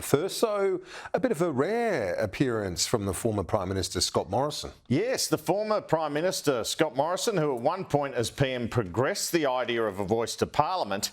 First, though, a bit of a rare appearance from the former Prime Minister Scott Morrison. Yes, the former Prime Minister Scott Morrison, who at one point as PM progressed the idea of a voice to Parliament,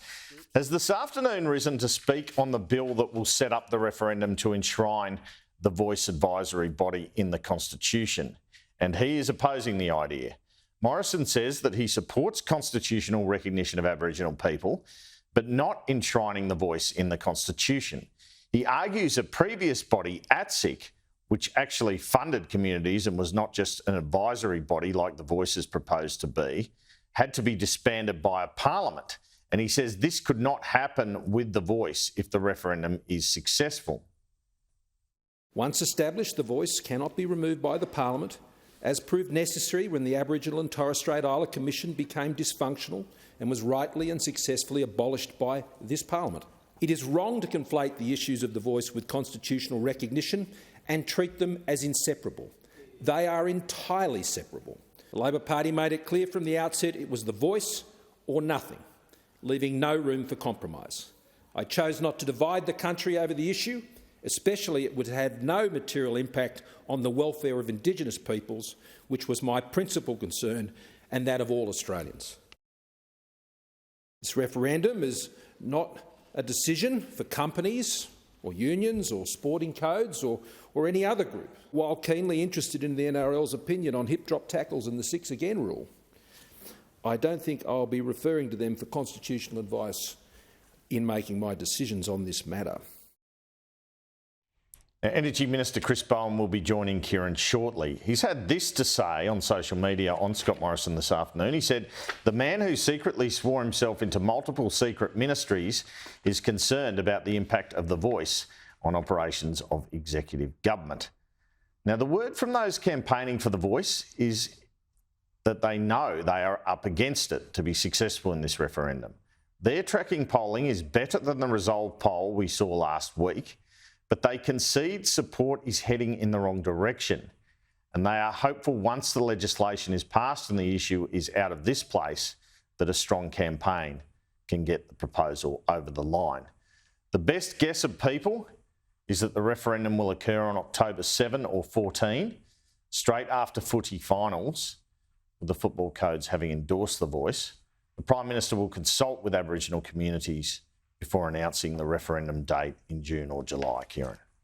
has this afternoon risen to speak on the bill that will set up the referendum to enshrine the voice advisory body in the Constitution. And he is opposing the idea. Morrison says that he supports constitutional recognition of Aboriginal people, but not enshrining the voice in the Constitution. He argues a previous body, ATSIC, which actually funded communities and was not just an advisory body like the Voice is proposed to be, had to be disbanded by a parliament. And he says this could not happen with the Voice if the referendum is successful. Once established, the Voice cannot be removed by the parliament, as proved necessary when the Aboriginal and Torres Strait Islander Commission became dysfunctional and was rightly and successfully abolished by this parliament. It is wrong to conflate the issues of the Voice with constitutional recognition and treat them as inseparable. They are entirely separable. The Labor Party made it clear from the outset it was the Voice or nothing, leaving no room for compromise. I chose not to divide the country over the issue, especially it would have no material impact on the welfare of Indigenous peoples, which was my principal concern and that of all Australians. This referendum is not a decision for companies or unions or sporting codes or any other group. While keenly interested in the NRL's opinion on hip drop tackles and the 6 again rule, I don't think I'll be referring to them for constitutional advice in making my decisions on this matter. Energy Minister Chris Bowen will be joining Kieran shortly. He's had this to say on social media on Scott Morrison this afternoon. He said, "The man who secretly swore himself into multiple secret ministries is concerned about the impact of the Voice on operations of executive government." Now, the word from those campaigning for the Voice is that they know they are up against it to be successful in this referendum. Their tracking polling is better than the Resolve poll we saw last week, but they concede support is heading in the wrong direction. And they are hopeful once the legislation is passed and the issue is out of this place, that a strong campaign can get the proposal over the line. The best guess of people is that the referendum will occur on October 7 or 14, straight after footy finals, with the football codes having endorsed the Voice. The Prime Minister will consult with Aboriginal communities before announcing the referendum date in June or July. Kieran.